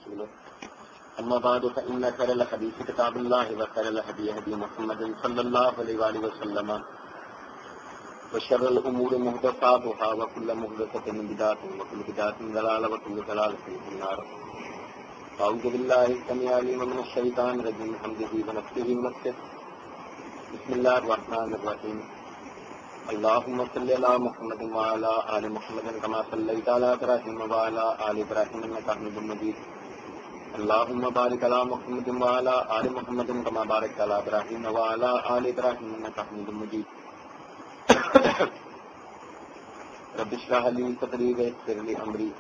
ورسوله أما بعد فإن خير الحديث كتاب الله وخير الهدي هدي محمد صلى الله عليه وآله وسلم وشر الأمور محدثاتها وكل محدثة بدعة وكل بدعة ضلالة وكل ضلالة في النار. أعوذ بالله السميع العليم من الشيطان الرجيم من حمده ونفسه ونفسه. بسم الله الرحمن الرحيم. اللهم صل على محمد وعلى آل محمد كما صليت على إبراهيم وعلى آل إبراهيم إنك حميد مجيد. اللهم بارك على محمد وعلى آل محمد كما باركت على إبراهيم وعلى آل إبراهيم إنك حميد مجيد. رب اشرح لي صدري ويسر لي أمري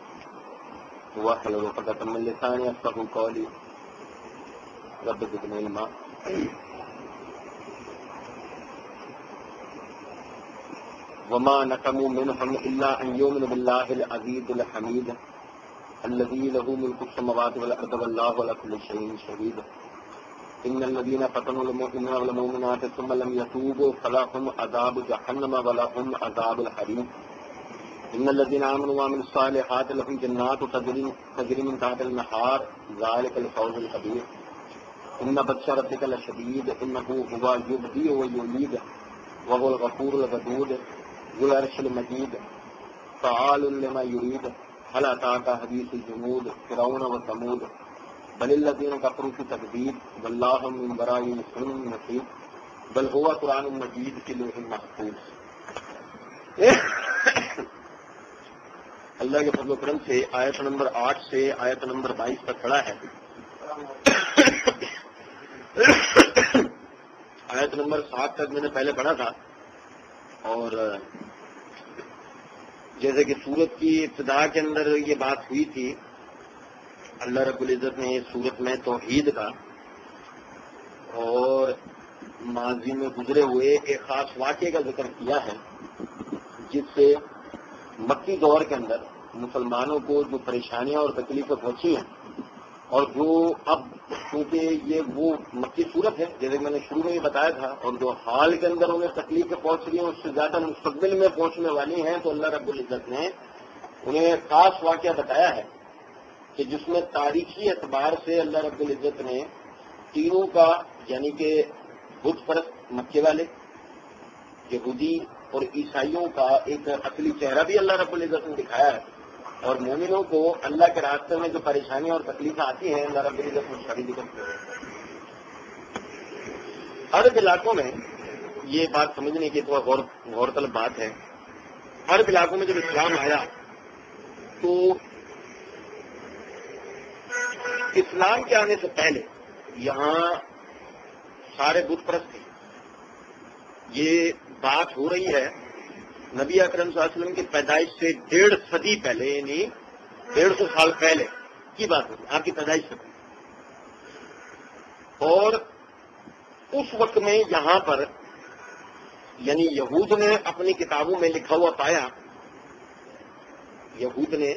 واحلل عقدة من لساني يفقهوا قولي. رب زدني علما. وما نقموا منهم إلا أن يؤمنوا بالله العزيز الحميد الذي له ملك السماوات والأرض والله على كل شيء شهيد. إن الذين فتنوا المؤمنين والمؤمنات ثم لم يتوبوا فلهم عذاب جهنم ولهم عذاب الحريق. إن الذين آمنوا وعملوا الصالحات لهم جنات تجري من تحت الأنهار ذلك الفوز الكبير. إن بطش ربك لشديد إنه هو يبدئ ويعيد وهو الغفور الودود ذو العرش المجيد فعال لما يريد. هل أتاك حديث الجنود فرعون وثمود بل الذين كفروا في تكذيب والله من ورائهم محيط بل هو قرآن مجيد في لوح محفوظ. اللہ کے فضل و کرم سے آیت نمبر 8 سے آیت نمبر 22 تک پڑھا ہے. آیت نمبر 7 تک میں نے پہلے پڑھا تھا، اور جیسے کہ سورت کی ابتدا کے اندر یہ بات ہوئی تھی، اللہ رب العزت نے اس سورت میں توحید کا اور ماضی میں گزرے ہوئے ایک خاص واقعے کا ذکر کیا ہے، جس سے مکی دور کے اندر مسلمانوں کو جو پریشانیاں اور تکلیفیں پہنچی ہیں، اور جو اب کیونکہ یہ وہ مکی صورت ہے جیسے میں نے شروع میں ہی بتایا تھا، اور جو حال کے اندر انہیں تکلیفیں پہنچ رہی ہیں اس سے زیادہ مستقبل میں پہنچنے والی ہیں، تو اللہ رب العزت نے انہیں خاص واقعہ بتایا ہے کہ جس میں تاریخی اعتبار سے اللہ رب العزت نے تینوں کا، یعنی کہ بت پرست مکے والے، یہودی اور عیسائیوں کا ایک اصلی چہرہ بھی اللہ رب العزت نے دکھایا ہے، اور مومنوں کو اللہ کے راستے میں جو پریشانیاں اور تکلیفیں آتی ہیں اللہ رب العزت نے ساری ذکر کی ہے. عرب علاقوں میں یہ بات سمجھنے کی تو غور طلب بات ہے. عرب علاقوں میں جب اسلام آیا تو اسلام کے آنے سے پہلے یہاں سارے بت پرست تھے. یہ بات ہو رہی ہے نبی اکرم صلی اللہ علیہ وسلم کی پیدائش سے 1.5 صدی پہلے، یعنی 150 سال پہلے کی بات ہوتی ہے، آپ کی پیدائش سے پہلے. اور اس وقت میں یہاں پر یعنی یہود نے اپنی کتابوں میں لکھا ہوا پایا، یہود نے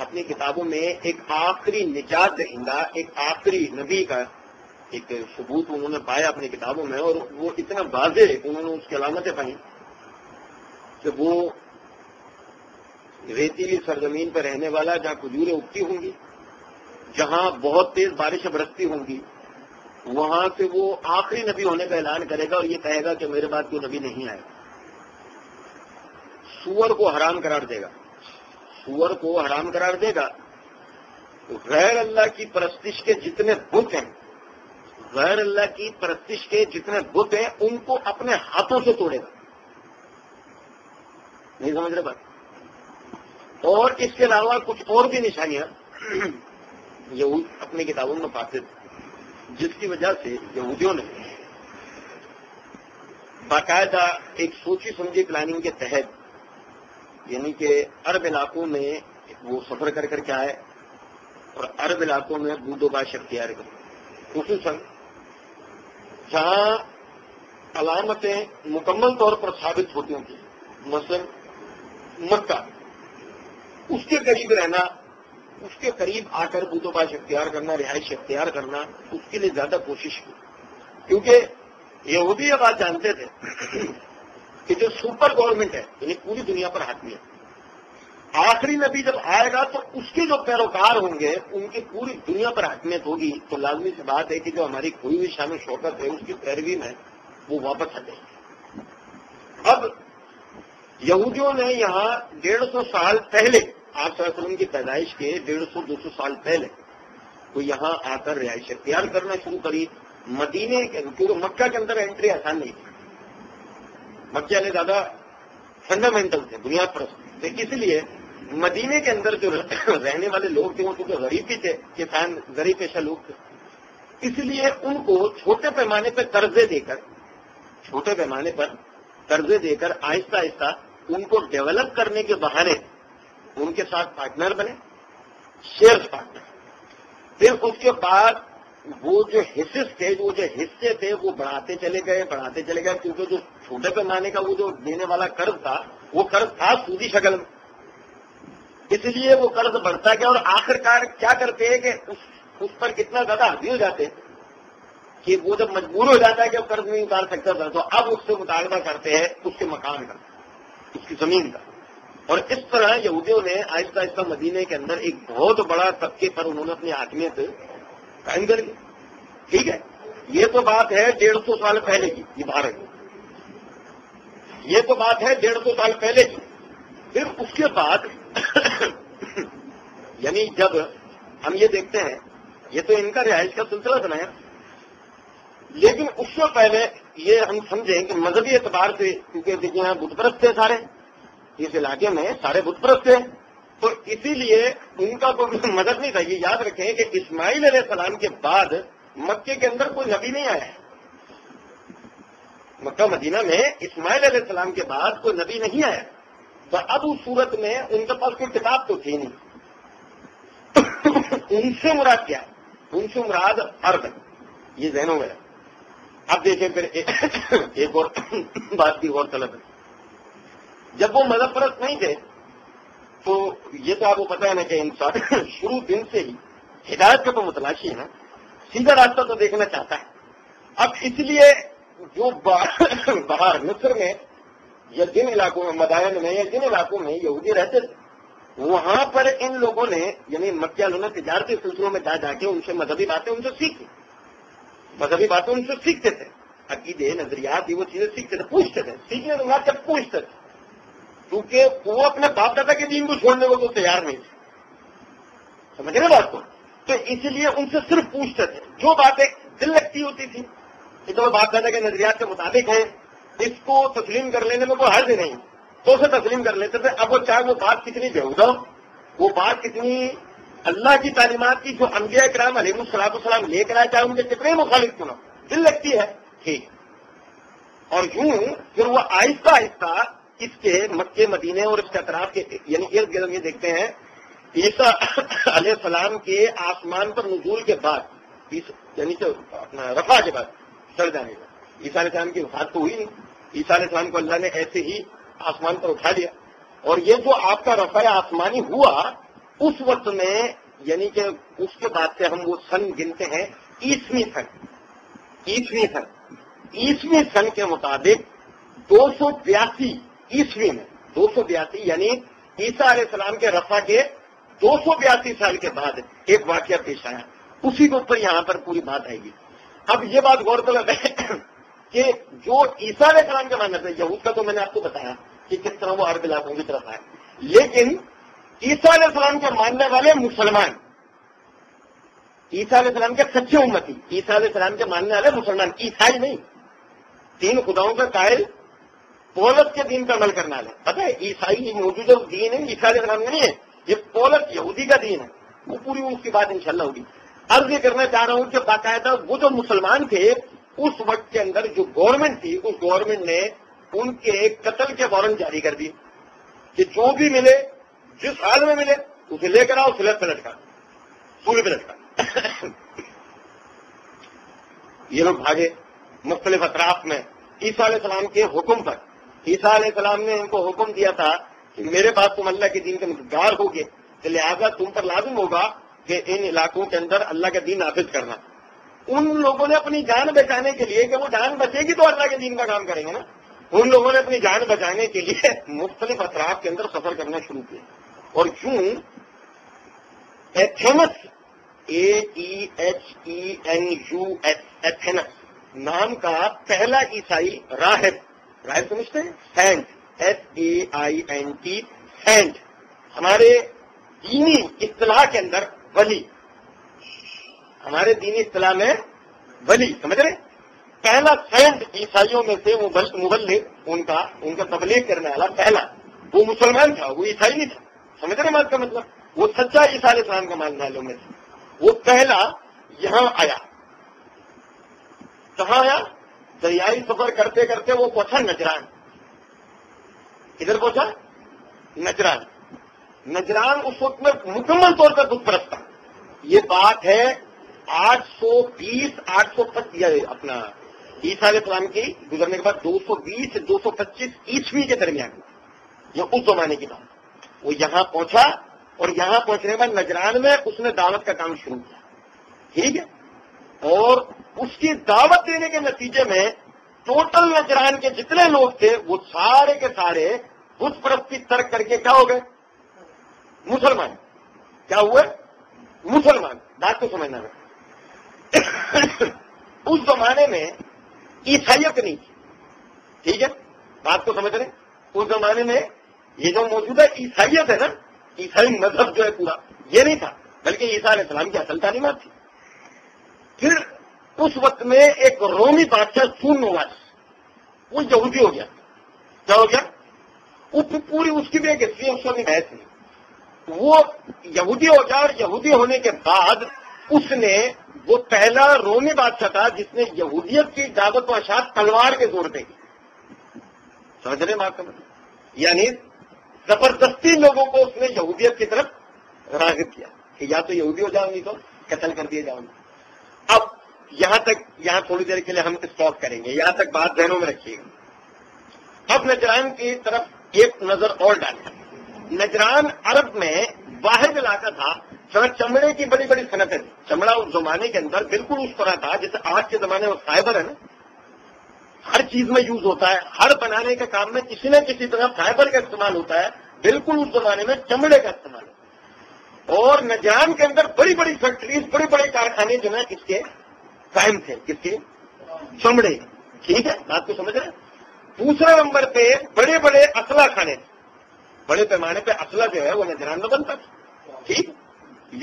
اپنی کتابوں میں ایک آخری نجات دہندہ، ایک آخری نبی کا ایک ثبوت انہوں نے پایا اپنی کتابوں میں، اور وہ اتنا واضح انہوں نے اس کی علامتیں پائیں کہ وہ ریتیلی سرزمین پر رہنے والا، جہاں کھجوریں اگتی ہوں گی، جہاں بہت تیز بارشیں برستی ہوں گی، وہاں سے وہ آخری نبی ہونے کا اعلان کرے گا اور یہ کہے گا کہ میرے بعد کوئی نبی نہیں آئے گا. سور کو حرام قرار دے گا، سور کو حرام قرار دے گا. غیر اللہ کی پرستش کے جتنے بت ہیں، غیر اللہ کی پرستش کے جتنے بت ہیں ان کو اپنے ہاتھوں سے توڑے گا. نہیں سمجھ رہے بات؟ اور اس کے علاوہ کچھ اور بھی نشانیاں یہود اپنی کتابوں میں پاتے تھے، جس کی وجہ سے یہودیوں نے باقاعدہ ایک سوچی سمجھی پلاننگ کے تحت، یعنی کہ عرب علاقوں میں وہ سفر کر کے آئے اور عرب علاقوں میں بود و باش اختیار کرے، خصوصاً جہاں علامتیں مکمل طور پر ثابت ہوتی ہوں گی، مثلا مکہ، اس کے قریب رہنا، اس کے قریب آ کر بود و باش اختیار کرنا، رہائش اختیار کرنا، اس کے لیے زیادہ کوشش کی. کیونکہ یہودی یہ بات جانتے تھے کہ جو سپر گورنمنٹ ہے، یعنی پوری دنیا پر حاکم ہے، آخری نبی جب آئے گا تو اس کے جو پیروکار ہوں گے ان کی پوری دنیا پر حاکمیت ہوگی. تو لازمی سی بات ہے کہ جو ہماری کھوئی ہوئی شان و شوکت ہے اس کی پیروی میں وہ واپس آ جائے گی. اب یہودیوں نے یہاں 150 سال پہلے آپ صلی اللہ علیہ وسلم کی پیدائش کے 150-200 سال پہلے وہ یہاں آ کر رہائش اختیار کرنا شروع کری. مدینے کے کیونکہ مکہ کے اندر انٹری آسان نہیں تھی. مکے والے زیادہ فنڈامنٹل تھے، بنیاد پرست تھے. اس لیے مدینے کے اندر جو رہنے والے لوگ تھے وہ کیونکہ غریب ہی تھے، کسان زرعی پیشہ لوگ تھے، اس لیے ان کو چھوٹے پیمانے پر قرضے دے کر آہستہ آہستہ ان کو ڈیولپ کرنے کے بہانے ان کے ساتھ پارٹنر بنے، شیئر پارٹنر. پھر اس کے بعد وہ جو حصے تھے وہ بڑھاتے چلے گئے کیونکہ جو چھوٹے پیمانے کا وہ جو دینے والا قرض تھا وہ قرض تھا سودی شکل میں. اس لیے وہ قرض بڑھتا گیا اور آخرکار کیا کرتے ہیں کہ اس پر کتنا زیادہ حاوی ہو جاتے کہ وہ جب مجبور ہو جاتا ہے کہ وہ قرض نہیں اتار سکتا تھا تو اب اس سے مطالبہ کرتے ہیں اس کے مکان کا، اس کی زمین کا. اور اس طرح یہودیوں نے آہستہ آہستہ مدینے کے اندر ایک بہت بڑا طبقے پر انہوں نے اپنی حاکمیت قائم کر لی. ٹھیک ہے، یہ تو بات ہے 150 سال پہلے کی. یہ تو بات ہے 150 سال پہلے کی. پھر اس کے بعد یعنی جب ہم یہ دیکھتے ہیں یہ تو ان کا رہائش کا سلسلہ بنایا، لیکن اس سے پہلے یہ ہم سمجھیں کہ مذہبی اعتبار سے کیونکہ دیکھیں یہاں بت پرست تھے، سارے اس علاقے میں سارے بت پرست تھے، تو اسی لیے ان کا کوئی مذہب نہیں تھا. یہ یاد رکھیں کہ اسماعیل علیہ السلام کے بعد مکے کے اندر کوئی نبی نہیں آیا ہے. مکہ مدینہ میں اسماعیل علیہ السلام کے بعد کوئی نبی نہیں آیا. تو اب اس صورت میں ان کے پاس کوئی کتاب تو تھی نہیں. ان سے مراد کیا ہے؟ ان سے مراد عرب ہے. یہ ذہنوں میں. اب دیکھیں پھر ایک اور بات کی غور طلب ہے. جب وہ مذہب پرست نہیں تھے تو یہ تو آپ کو پتا ہے نا کہ انسان شروع دن سے ہی ہدایت کا تو متلاشی ہے نا، سیدھا راستہ تو دیکھنا چاہتا ہے. اب اس لیے جو باہر مصر میں یا جن علاقوں میں مدائن میں یا جن علاقوں میں یہودی رہتے تھے وہاں پر ان لوگوں نے یعنی مکہ والوں نے تجارتی سلسلوں میں جا کے ان سے مذہبی باتیں ان سے سیکھتے تھے. عقیدے نظریات وہ چیزیں سیکھتے تھے، پوچھتے تھے. سیکھنے کے بعد جب پوچھتے تھے کیونکہ وہ اپنے باپ دادا کے دین کو چھوڑنے کو تو تیار نہیں تھے. سمجھ رہے بات کو؟ تو اس لیے ان سے صرف پوچھتے تھے. جو باتیں دل لگتی ہوتی تھی کہ تو باپ دادا کے نظریات کے مطابق ہیں، اس کو تسلیم کر لینے میں کوئی حرج نہیں، تو اسے تسلیم کر لیتے تھے. اب وہ چاہے وہ بات کتنی بےہودہ ہو، وہ بات کتنی اللہ کی تعلیمات کی جو انبیاء کرام علیہ السلام لے کر آئے، چاہے ان کے کتنے مخالف کیوں نہ، دل لگتی ہے ٹھیک. اور یوں پھر وہ آہستہ آہستہ اس کے مکے مدینے اور اس کے اطراف کے یعنی ارد گرد یہ دیکھتے ہیں عیسیٰ علیہ السلام کے آسمان پر نزول کے بعد یعنی اپنا رفع کے بعد چڑھ جانے کا. عیسیٰ علیہ السلام کی وفات تو ہوئی نہیں، عیسیٰ علیہ السلام کو اللہ نے ایسے ہی آسمان پر اٹھا دیا. اور یہ جو آپ کا رفع آسمانی ہوا اس وقت میں یعنی کہ اس کے بعد سے ہم وہ سن گنتے ہیں عیسوی سن کے مطابق 282 عیسوی میں 282 یعنی عیسیٰ علیہ السلام کے رفع کے 282 سال کے بعد ایک واقعہ پیش آیا. اسی کے اوپر یہاں پر پوری بات آئے گی. اب یہ بات غور طلب ہے کہ جو عیسیٰ علیہ السلام کے ماننے تھے یہود کا تو میں نے آپ کو بتایا کہ کس طرح وہ عرب علاقوں کی طرف آئے، لیکن عیسیٰ علیہ السلام کے ماننے والے مسلمان، عیسیٰ علیہ السلام کے سچے امتی، عیسیٰ علیہ السلام کے ماننے والے مسلمان، عیسائی نہیں، 3 خداؤں کا قائل پولس کے دین پر عمل کرنا ہے. پتہ ہے عیسائی موجود دین ہے، عیسیٰ علیہ السلام کا نہیں ہے، یہ پولس یہودی کا دین ہے. وہ پوری اس کی بات انشاءاللہ ہوگی. عرض یہ کرنا چاہ رہا ہوں کہ باقاعدہ وہ جو مسلمان تھے اس وقت کے اندر جو گورنمنٹ تھی اس گورنمنٹ نے ان کے قتل کے وارنٹ جاری کر دی کہ جو بھی ملے جس حال میں ملے اسے لے کر آؤ، سلب پہ لٹکا، سولی پہ لٹکا. یہ لوگ بھاگے مختلف اطراف میں عیسیٰ علیہ السلام کے حکم پر. عیسیٰ علیہ السلام نے ان کو حکم دیا تھا کہ میرے پاس تم اللہ کے دین کے مددگار ہوگے تو لہٰذا تم پر لازم ہوگا کہ ان علاقوں کے اندر اللہ کا دین نافذ کرنا. ان لوگوں نے اپنی جان بچانے کے لیے کہ وہ جان بچے گی تو اللہ کے دین کا کام کریں گے نا، ان لوگوں نے اپنی جان بچانے کے لیے مختلف اطراف کے اندر سفر کرنا شروع کیا. اور یوں ایتھنس AEHENUS ایتھنس نام کا پہلا عیسائی راہب سمجھتے ہیں؟ سینٹ SAINT سینٹ ہمارے دینی اصطلاح کے اندر ولی، ہمارے دینی اصطلاح میں ولی سمجھ رہے؟ پہلا سینٹ عیسائیوں میں سے وہ مبلغ ان کا تبلیغ کرنے والا پہلا وہ مسلمان تھا، وہ عیسائی نہیں تھا. سمجھ رہے بات کا مطلب؟ وہ سچا عیسیٰ علیہ السلام کا ماننے والوں میں سے وہ پہلا یہاں آیا. کہاں آیا؟ دریائی سفر کرتے کرتے وہ پہنچا نجران. کدھر پہنچا؟ نجران. نجران اس وقت میں مکمل طور پر بت پرست تھا. یہ بات ہے 820 اپنا عیسیٰ علیہ السلام کی گزرنے کے بعد 220 سے 225 عیسوی کے درمیان یہ اس زمانے کی بات. وہ یہاں پہنچا اور یہاں پہنچنے کے بعد نجران میں اس نے دعوت کا کام شروع کیا. ٹھیک ہے. اور اس کی دعوت دینے کے نتیجے میں ٹوٹل نجران کے جتنے لوگ تھے وہ سارے کے سارے بت پرستی ترک کر کے کیا ہو گئے؟ مسلمان. کیا ہوئے؟ مسلمان. بات کو سمجھنا ہے. اس زمانے میں عیسائیت نہیں تھی. ٹھیک ہے. بات کو سمجھ رہے؟ اس زمانے میں یہ جو موجودہ عیسائیت ہے نا، عیسائی مذہب جو ہے پورا یہ نہیں تھا، بلکہ عیسیٰ علیہ السلام کی اصل تعلیمات تھی. پھر اس وقت میں ایک رومی بادشاہ سونوواس وہ یہودی ہو گیا. کیا ہو گیا؟ پوری اس کی بھی ایک ہسٹری اس میں بحث نہیں. وہ یہودی ہو گیا اور یہودی ہونے کے بعد اس نے وہ پہلا رومی بادشاہ تھا جس نے یہودیت کی دعوت و اشاعت تلوار کے زور پہ کی. سمجھ رہے بات کا مطلب؟ یعنی زبردستی لوگوں کو اس نے یہودیت کی طرف راغب کیا کہ یا تو یہودی ہو جاؤ نہیں تو قتل کر دیے جاؤ. اب یہاں تھوڑی دیر کے لیے ہم اسٹاپ کریں گے، یہاں تک بات ذہنوں میں رکھیے گا. اب نجران کی طرف ایک نظر اور ڈالیں. نجران عرب میں واحد علاقہ تھا جہاں چمڑے کی بڑی بڑی صنعتیں تھیں. چمڑا اس زمانے کے اندر بالکل اس طرح تھا جیسے آج کے زمانے میں فائبر ہے نا، ہر چیز میں یوز ہوتا ہے، ہر بنانے کے کام میں کسی نہ کسی طرح فائبر کا استعمال ہوتا ہے. بالکل اس زمانے میں چمڑے کا استعمال ہوتا ہے. اور نجران کے اندر بڑی بڑی فیکٹریز، بڑے بڑے کارخانے جو ہیں کس کے قائم تھے؟ کس کے؟ چمڑے. ٹھیک ہے. بات کو سمجھ رہے ہیں؟ دوسرے نمبر پہ بڑے بڑے اسلحہ خانے تھے. بڑے پیمانے پہ اسلحہ جو ہے وہ نجران میں بنتا تھا. ٹھیک.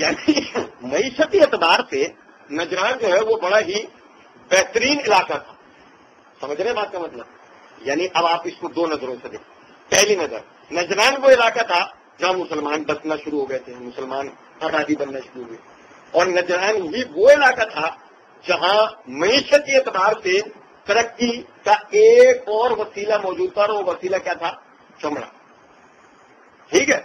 یعنی معیشتی اعتبار سے نجران جو ہے وہ بڑا ہی بہترین علاقہ تھا. سمجھ رہے ہیں بات کا مطلب؟ یعنی اب آپ اس کو دو نظروں سے دیکھیں. پہلی نظر، نجران وہ علاقہ تھا جہاں مسلمان بسنا شروع ہو گئے تھے، مسلمان آبادی بننا شروع ہوئے. اور نجران ہی وہ علاقہ تھا جہاں معیشتی اعتبار سے ترقی کا ایک اور وسیلہ موجود تھا، اور وہ وسیلہ کیا تھا؟ چمڑا. ٹھیک ہے.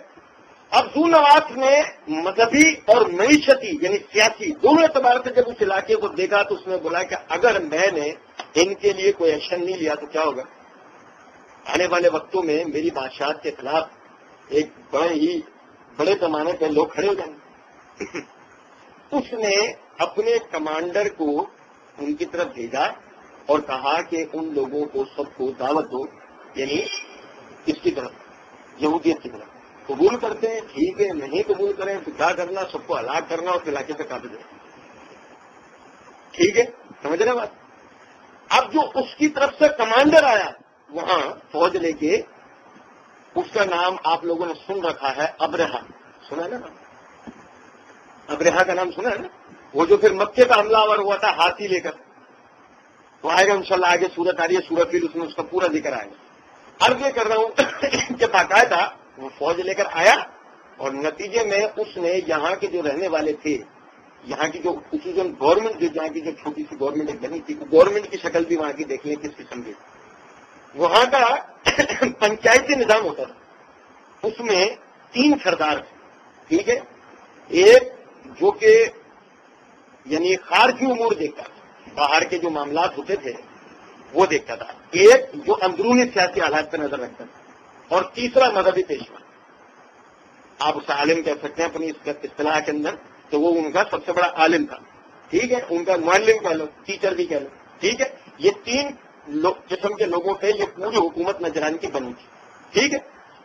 اب سونوواس نے مذہبی اور معیشتی یعنی سیاسی دونوں اعتبار سے جب اس علاقے کو دیکھا تو اس نے بولا کہ اگر میں نے ان کے لیے کوئی ایکشن نہیں لیا تو کیا ہوگا؟ آنے والے وقتوں میں میری بادشاہت کے خلاف ایک بڑے پیمانے پہ لوگ کھڑے ہو جائیں گے. اس نے اپنے کمانڈر کو ان کی طرف بھیجا اور کہا کہ ان لوگوں کو سب کو دعوت دو، یعنی اس کی طرف یہودیت کی طرف. قبول کرتے ہیں ٹھیک ہے، نہیں قبول کریں تو کیا کرنا؟ سب کو ہلاک کرنا اور علاقے سے قابض ہے. ٹھیک ہے. سمجھ رہے بات؟ اب جو اس کی طرف سے کمانڈر آیا وہاں فوج لے کے، اس کا نام آپ لوگوں نے سن رکھا ہے ابرہا. سنا ہے نا؟ ابرہا کا نام سنا ہے نا؟ وہ جو پھر مکے کا حملہ آور ہوا تھا ہاتھی لے کر. تو آئے گا انشاءاللہ آگے سورت آ رہی ہے سورت فیل، اس میں اس کا پورا ذکر آئے گا. عرض یہ کر رہا ہوں کہ باقاعدہ وہ فوج لے کر آیا اور نتیجے میں اس نے یہاں کے جو رہنے والے تھے، یہاں کی جو خصوصاً گورنمنٹ یہاں کی جو چھوٹی سی گورنمنٹ ایک بنی تھی، گورنمنٹ کی شکل بھی وہاں کی دیکھ لیں کس قسم کی. وہاں کا پنچایتی نظام ہوتا تھا. اس میں 3 سردار تھے. ٹھیک ہے. ایک جو کہ یعنی خارجی امور دیکھتا تھا، باہر کے جو معاملات ہوتے تھے وہ دیکھتا تھا. ایک جو اندرونی سیاسی حالات پہ نظر رکھتا تھا، اور تیسرا مذہبی پیشوا. آپ اسے عالم کہہ سکتے ہیں اپنی اصطلاح کے اندر، تو وہ ان کا سب سے بڑا عالم تھا. ٹھیک ہے. ان کا معلم کہہ لو، ٹیچر بھی کہہ لو. ٹھیک ہے. یہ 3 قسم کے لوگوں تھے. یہ پوری حکومت نجران کی بنی تھی. ٹھیک ہے.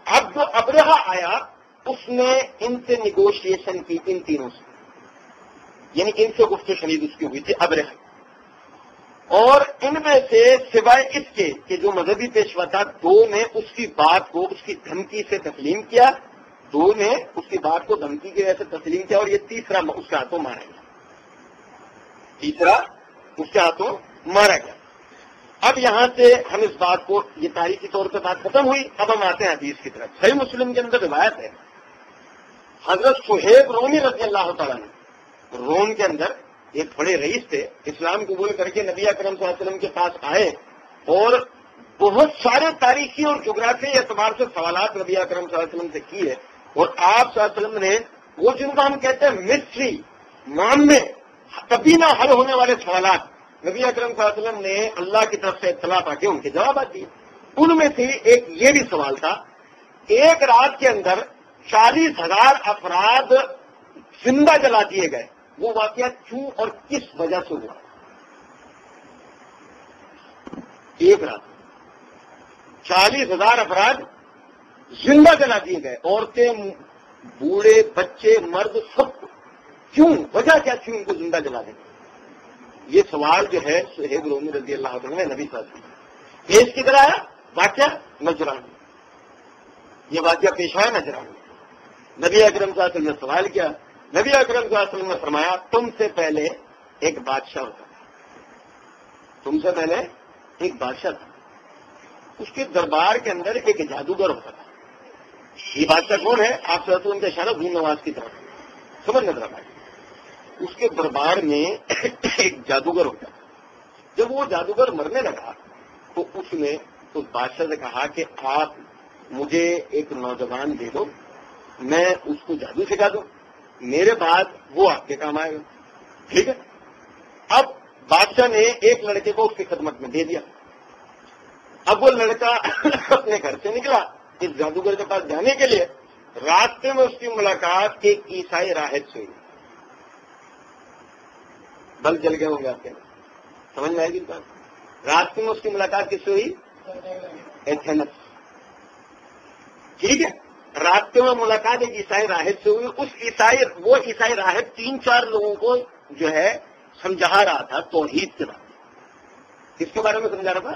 اب جو ابرہا آیا اس نے ان سے نیگوشیشن کی، ان تینوں سے، یعنی ان سے گفت و شنید اس کی ہوئی تھی ابرہہ، اور ان میں سے سوائے اس کے کہ جو مذہبی پیشوا تھا، دو نے اس کی بات کو اس کی دھمکی سے تسلیم کیا، دو نے اس کی بات کو دھمکی کی وجہ سے تسلیم کیا، اور یہ تیسرا اس کے ہاتھوں مارا گیا، تیسرا اس کے ہاتھوں مارا گیا۔ اب یہاں سے ہم اس بات کو، یہ تاریخی طور پہ بات ختم ہوئی، اب ہم آتے ہیں حدیث کی طرف۔ صحیح مسلم کے اندر روایت ہے، حضرت صہیب رومی رضی اللہ تعالیٰ نے، روم کے اندر ایک بڑے رئیس تھے، اسلام قبول کر کے نبی اکرم صلی اللہ علیہ وسلم کے پاس آئے اور بہت سارے تاریخی اور جغرافی اعتبار سے سوالات نبی اکرم صلی اللہ علیہ وسلم سے کیے، اور آپ صلی اللہ علیہ وسلم نے وہ جن کو ہم کہتے ہیں مسٹری، معمے، کبھی نہ حل ہونے والے سوالات، نبی اکرم صلی اللہ علیہ وسلم نے اللہ کی طرف سے اطلاع پا کے ان کے جوابات دیے۔ ان میں سے ایک یہ بھی سوال تھا، ایک رات کے اندر 40,000 افراد زندہ جلا دیے گئے، وہ واقعہ کیوں اور کس وجہ سے ہوا؟ ایک رات 40,000 افراد زندہ جلا دیے گئے، عورتیں، بوڑھے، بچے، مرد، سب، کیوں؟ وجہ کیا تھی ان کو زندہ جلا دیں؟ یہ سوال جو ہے صہیب رومی رضی اللہ عنہ نے نبی صلی اللہ علیہ وسلم پیش کی طرح آیا، واقعہ نجران، یہ واقعہ پیش آیا نجران۔ نبی اکرم صلی اللہ علیہ وسلم نے سوال کیا، نبی اکرم صلی اللہ علیہ وسلم نے فرمایا، تم سے پہلے ایک بادشاہ ہوتا تھا، تم سے پہلے ایک بادشاہ تھا، اس کے دربار کے اندر ایک جادوگر ہوتا تھا۔ یہ بادشاہ کون ہے؟ آپ صلی اللہ علیہ وسلم کا اشارہ ذو نواز کی طرف، سمجھ نظر آئے۔ اس کے دربار میں ایک جادوگر ہوتا تھا۔ جب وہ جادوگر مرنے لگا تو اس نے اس بادشاہ سے کہا کہ آپ مجھے ایک نوجوان دے دو، میں اس کو جادو سکھا دوں، میرے بعد وہ آپ کے کام آئے گا، ٹھیک ہے؟ اب بادشاہ نے ایک لڑکے کو اس کی خدمت میں دے دیا۔ اب وہ لڑکا اپنے گھر سے نکلا اس جادوگر کے پاس جانے کے لیے، راستے میں اس کی ملاقات ایک عیسائی راہب سے ہوئی۔ بلب جل گئے ہوں گے آپ کے، سمجھ میں آئے گی بات؟ راستے میں اس کی ملاقات کس سے ہوئی؟ ایتھنس، ٹھیک ہے؟ راستے میں ملاقات ایک عیسائی راہب سے ہوئی۔ وہ عیسائی راہب 3-4 لوگوں کو جو ہے سمجھا رہا تھا توحید کے بارے میں۔ کس کے بارے میں سمجھا رہا تھا؟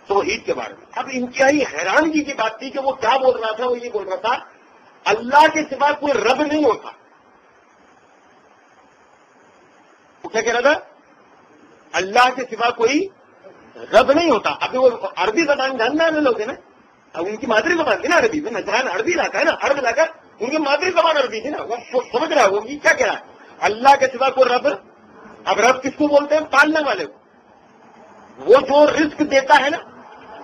توحید کے بارے میں۔ اب انتہائی حیرانگی کی بات تھی کہ وہ کیا بول رہا تھا، وہ یہ بول رہا تھا اللہ کے سوا کوئی رب نہیں ہوتا۔ وہ کیا کہہ رہا تھا؟ اللہ کے سوا کوئی رب نہیں ہوتا۔ ابھی وہ عربی زبان جاننا ہے لوگ ہیں نا، اب ان کی مادری زبان تھی نا عربی میں، نجران عربی علاقہ ہے نا، عرب علاقہ، ان کی مادری زبان عربی تھی نا، وہ سمجھ رہا ہے وہ کیا کہہ رہا ہے، اللہ کے سوا کوئی رب۔ اب رب کس کو بولتے ہیں؟ پالنے والے کو، وہ جو رزق دیتا ہے نا،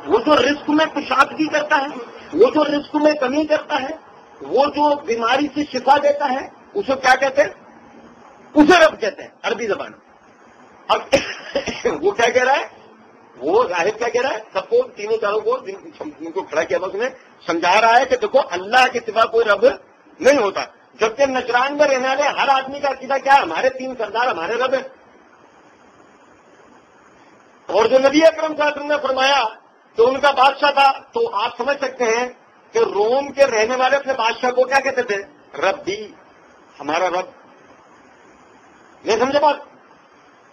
وہ جو رزق میں کشادگی کرتا ہے، وہ جو رزق میں کمی کرتا ہے، وہ جو بیماری سے شفا دیتا ہے، اسے کیا کہتے ہیں؟ اسے رب کہتے ہیں عربی زبان۔ اب وہ کیا کہہ رہا ہے؟ وہ راہب کیا کہہ رہا ہے؟ سب کو، تینوں چاروں کو، جن کو کھڑا کیا تھا اس نے، سمجھا رہا ہے کہ دیکھو اللہ کے سوا کوئی رب نہیں ہوتا، جبکہ نجران میں رہنے والے ہر آدمی کا عقیدہ کیا ہے؟ ہمارے 3 سردار ہمارے رب ہیں۔ اور جو نبی اکرم صلی اللہ علیہ وسلم نے فرمایا کہ ان کا بادشاہ تھا، تو آپ سمجھ سکتے ہیں کہ روم کے رہنے والے اپنے بادشاہ کو کیا کہتے تھے؟ رب بھی، ہمارا رب۔ نہیں سمجھے بات؟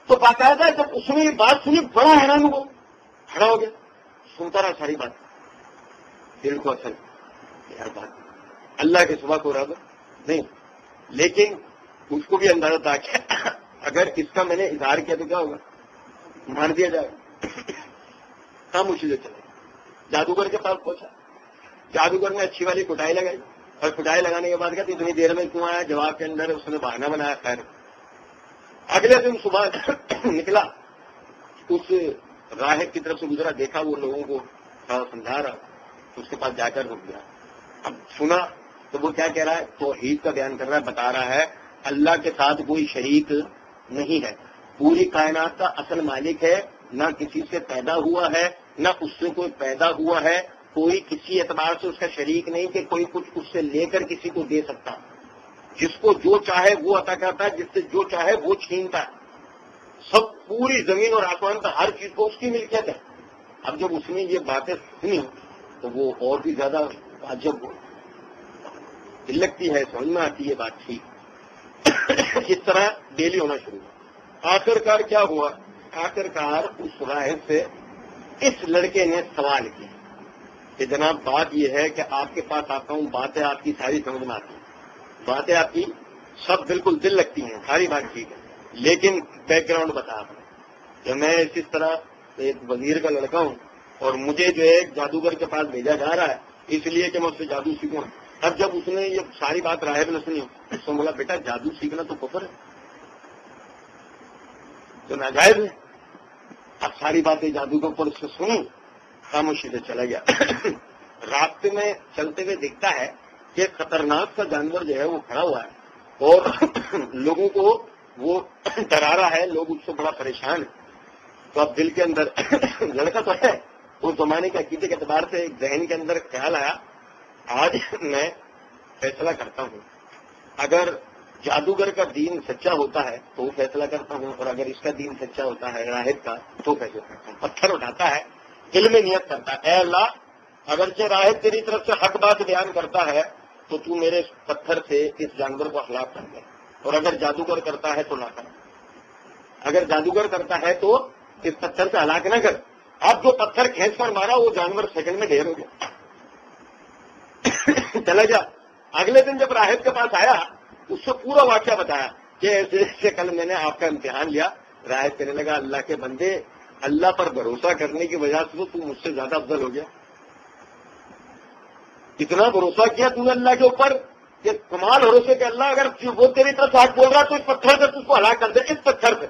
تو باقاعدہ جب اس نے یہ بات سنی بڑا حیران ہوا، کھڑا ہو گیا، سنتا رہا ساری بات، دل کو اثر یار بات اللہ کے سوا کوئی رب نہیں، لیکن اس کو بھی اندازہ تھا کہ اگر اس کا میں نے اظہار کیا تو کیا ہوگا؟ مان دیا جائے گا۔ ہم اسی سے چلے جادوگر کے پاس پہنچا، جادوگر نے اچھی والی کٹائی لگائی، اور کٹائی لگانے کے بعد کہا اتنی دیر میں کیوں آیا؟ جواب کے اندر اس نے بہانہ بنایا۔ خیر اگلے دن صبح نکلا، اس راہب کی طرف سے گزرا، دیکھا وہ لوگوں کو سمجھا رہا، تو اس کے پاس جا کر رک گیا۔ اب سنا تو وہ کیا کہہ رہا ہے؟ توحید کا بیان کر رہا ہے، بتا رہا ہے اللہ کے ساتھ کوئی شریک نہیں ہے، پوری کائنات کا اصل مالک ہے، نہ کسی سے پیدا ہوا ہے نہ اس سے کوئی پیدا ہوا ہے، کوئی کسی اعتبار سے اس کا شریک نہیں کہ کوئی کچھ اس سے لے کر کسی کو دے سکتا، جس کو جو چاہے وہ عطا کرتا ہے، جس سے جو چاہے وہ چھینتا ہے، سب پوری زمین اور آسمان کا ہر چیز کو اس کی ملکیت ہے۔ اب جب اس نے یہ باتیں سنی تو وہ اور بھی زیادہ تعجب ہو، دل لگتی ہے، سمجھ میں آتی ہے بات ٹھیک. اس طرح ڈیلی ہونا شروع ہوا. آخرکار کیا ہوا؟ آخرکار اس راہب سے اس لڑکے نے سوال کیا کہ جناب بات یہ ہے کہ آپ کے پاس آتا ہوں، باتیں آپ کی ساری سمجھ میں آتی ہیں، باتیں آپ کی سب بالکل دل لگتی ہیں، ساری بات ٹھیک ہے، لیکن بیک گراؤنڈ بتا آپ کہ میں اس طرح ایک وزیر کا لڑکا ہوں اور مجھے جو ہے جادوگر کے پاس بھیجا جا رہا ہے اس لیے کہ میں اس سے جادو سیکھوں. اب جب اس نے یہ ساری بات راہب نے سنی اس نے بولا بیٹا جادو سیکھنا تو کفر ہے، تو ناجائز ہے. اب ساری باتیں جادو کے اوپر اس سے سنی، خاموشی سے چلا گیا. راستے میں چلتے ہوئے دیکھتا ہے کہ خطرناک سا جانور جو ہے وہ کھڑا ہوا ہے اور لوگوں کو وہ ڈرا رہا ہے، لوگ اس سے بڑا پریشان ہے. تو اب دل کے اندر لڑکا تو ہے، اس زمانے کے عقیدے کے اعتبار سے ذہن کے اندر خیال آیا آج میں فیصلہ کرتا ہوں، اگر جادوگر کا دین سچا ہوتا ہے تو وہ فیصلہ کرتا ہوں، اور اگر اس کا دین سچا ہوتا ہے راہب کا تو فیصلہ کرتا ہوں. پتھر اٹھاتا ہے، دل میں نیت کرتا ہے اے اللہ اگرچہ راہب تیری طرف سے حق بات بیان کرتا ہے تو تو میرے پتھر سے اس جانور کو ہلاک کر دے، اور اگر جادوگر کرتا ہے تو نہ کر، اگر جادوگر کرتا ہے تو اس پتھر سے ہلاک نہ کر. اب جو پتھر کھینچ کر مارا وہ جانور سیکنڈ میں ڈھیر ہو گیا، چلا جا. اگلے دن جب راہب کے پاس آیا اس سے پورا واقعہ بتایا کہ ایسے ایسے کل میں نے آپ کا امتحان لیا. راہب کہنے لگا اللہ کے بندے، اللہ پر بھروسہ کرنے کی وجہ سے تو مجھ سے زیادہ افضل ہو گیا. اتنا بھروسہ کیا تو نے اللہ کے اوپر کہ کمال بھروسے کہ اللہ اگر وہ تیری طرف آج بول رہا تو اس پتھر سے تجھ کو ہلاک کر دے. اس پتھر سے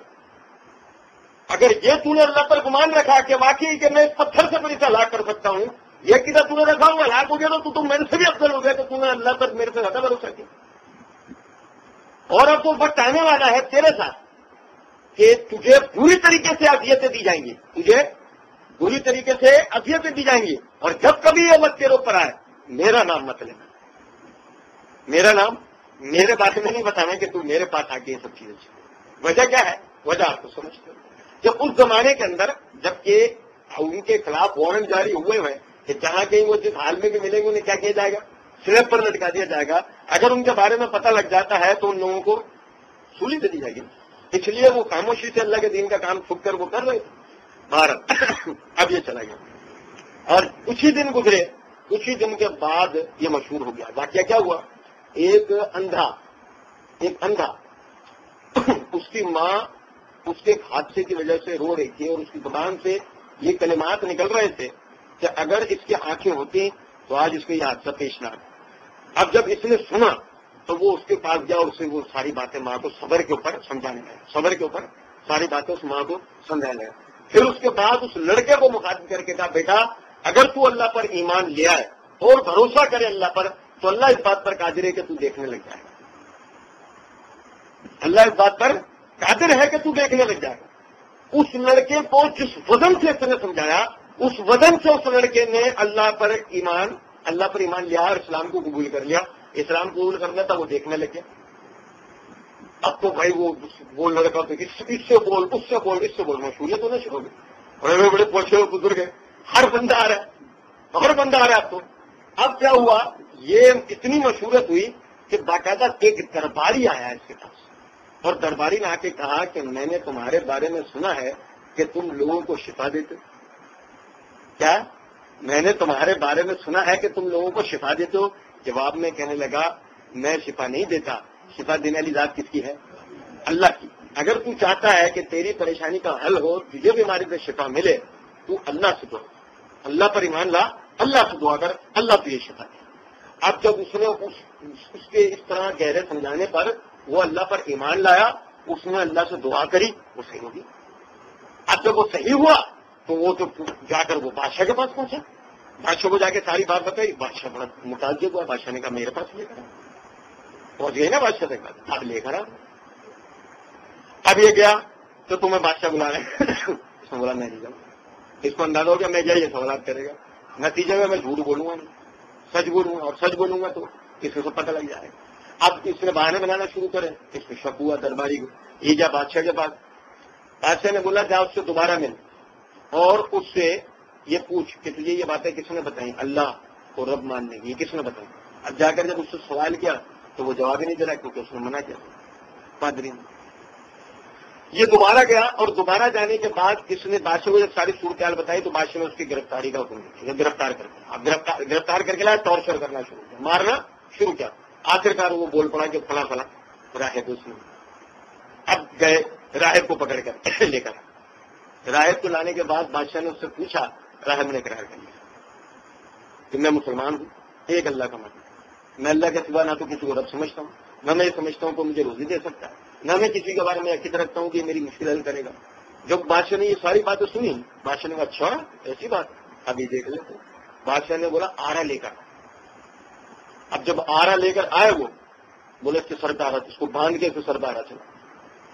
اگر یہ تو نے اللہ پر گمان رکھا کہ واقعی کہ میں اس پتھر سے پھر اسے ہلاک کر سکتا ہوں، یہ کدھر تو نے رکھا ہوں ہلاک ہو گیا تو میرے سے بھی افضل ہو گیا کہ تو نے اللہ پر میرے سے زیادہ بھروسہ کیا. اور اب تو وقت آنے والا ہے تیرے ساتھ کہ تجھے پوری طریقے سے اذیتیں دی جائیں گی، تجھے پوری طریقے سے اذیتیں دی جائیں گی، اور جب کبھی یہ وقت تیرے اوپر آئے میرا نام مت لینا، میرا نام میرے بارے میں نہیں بتانا کہ تو میرے پاس آ کے یہ سب چیزیں چاہیے. وجہ کیا ہے؟ وجہ آپ کو سمجھتے ہو. جب اس زمانے کے اندر جبکہ ان کے خلاف وارنٹ جاری ہوئے ہوئے کہ جہاں کہیں وہ جس حال میں بھی ملیں گے انہیں کیا کیا جائے گا؟ سلیب پر لٹکا دیا جائے گا. اگر ان کے بارے میں پتہ لگ جاتا ہے تو ان لوگوں کو سولی دے دی جائے گی. اس لیے وہ خاموشی سے اللہ کے دین کا کام چھپ کر وہ کر رہے بھارت. اب یہ چلا گیا اور کچھ ہی دن گزرے، کچھ ہی دن کے بعد یہ مشہور ہو گیا. واقعہ کیا ہوا؟ ایک اندھا اس کی ماں اس کے حادثے کی وجہ سے رو رہی تھی اور اس کی زبان سے یہ کلمات نکل رہے تھے کہ اگر اس کی آنکھیں ہوتی تو آج اس کو یہ حادثہ پیش نہ آتا. اب جب اس نے سنا تو وہ اس کے پاس گیا اور اسے وہ ساری باتیں ماں کو صبر کے اوپر سمجھانے لگا، صبر کے اوپر ساری باتیں اس ماں کو سمجھانے لگا. پھر اس کے بعد اس لڑکے کو مخاطب کر کے کہا بیٹا اگر تو اللہ پر ایمان لیا ہے اور بھروسہ کرے اللہ پر تو اللہ اس بات پر قادر ہے کہ تو دیکھنے لگ جائے گا. اللہ اس بات پر قادر ہے کہ تو دیکھنے لگ جائے گا. اس لڑکے کو جس وزن سے اس نے سمجھایا اس وزن سے اس لڑکے نے اللہ پر ایمان لیا اور اسلام کو قبول کر لیا. اسلام قبول کرنا تھا وہ دیکھنے لگے. اب تو بھائی وہ لڑکا تو اس سے بول اس سے بول اس سے بول مشہوریت ہونا شروع ہو گئی. بڑے بڑے پوچھے ہوئے بزرگ ہیں، ہر بندہ آ رہا ہے اب تو. اب کیا ہوا؟ یہ اتنی مشہورت ہوئی کہ باقاعدہ ایک درباری آیا اس کے پاس اور درباری نے آ کے کہا کہ میں نے تمہارے بارے میں سنا ہے کہ تم لوگوں کو شفا دیتے. کیا؟ میں نے تمہارے بارے میں سنا ہے کہ تم لوگوں کو شفا دیتے ہو. جواب میں کہنے لگا میں شفا نہیں دیتا، شفا دینے والی ذات کس کی ہے؟ اللہ کی. اگر تو چاہتا ہے کہ تیری پریشانی کا حل ہو، تجھے بیماری سے شفا ملے، تو اللہ سے دعا، اللہ پر ایمان لا، اللہ سے دعا کر، اللہ تجھے شفا دے. اب جب اس نے اس کے اس طرح گہرے سمجھانے پر وہ اللہ پر ایمان لایا، اس نے اللہ سے دعا کری، وہ صحیح ہوگی. اب جب وہ صحیح ہوا تو وہ تو جا کر وہ بادشاہ کے پاس پہنچا. بادشاہ کو جا کے ساری بات بتائی. بادشاہ بڑا متعجب ہوا. بادشاہ نے کہا میرے پاس لے کر پہنچ گئی نا بادشاہ تک بات، اب لے کر اب یہ گیا تو تمہیں بادشاہ بلا رہے ہیں. اس نے بولا میں نہیں جاؤں. اس کو اندازہ ہو گیا میں جائے یہ سوالات کرے گا، نتیجے میں جھوٹ بولوں گا نہیں، سچ بولوں گا، اور سچ بولوں گا تو کسی کو پتہ لگ جائے گا. اب اس نے بہانے بنانا شروع کرے. اس کو شک ہوا درباری کو. یہ جا بادشاہ کے پاس. بادشاہ نے بولا جا اس سے دوبارہ مل اور اس سے یہ پوچھ کہ تجھے یہ باتیں کس نے بتائیں؟ اللہ کو رب ماننے کی. یہ کس نے بتائی؟ اب جا کر جب اس سے سوال کیا تو وہ جواب ہی نہیں دے رہا کیونکہ اس نے منع کیا پادری نے. یہ دوبارہ گیا اور دوبارہ جانے کے بعد اس نے بادشاہ کو جب ساری صورتحال بتائی تو بادشاہ نے اس کی گرفتاری کا حکم دیا. گرفتار کر کے اب گرفتار کر کے لایا, ٹارچر کرنا شروع کیا, مارنا شروع کیا. آخرکار وہ بول پڑا کہ فلاں فلاں راہب اس نے. اب گئے راہب کو پکڑ کر لے کر. راہب کو لانے کے بعد بادشاہ نے اس سے پوچھا, راہب نے اقرار کر لیا کہ میں مسلمان ہوں, ایک اللہ کا مانتا ہوں, میں اللہ کے سوا نہ تو کسی کو رب سمجھتا ہوں, نہ میں یہ سمجھتا ہوں کہ مجھے روزی دے سکتا ہے, نہ میں کسی کے بارے میں عقیدہ رکھتا ہوں کہ یہ میری مشکل حل کرے گا. جب بادشاہ نے یہ ساری باتیں سنی, بادشاہ نے کہا اچھا ایسی بات, ابھی دیکھ لیتے. بادشاہ نے بولا آرا لے کر. اب جب آرا لے کر آئے وہ بولے اس کے سر کا آرا, اس کو باندھ کے اس کے سر کا آرا چلا,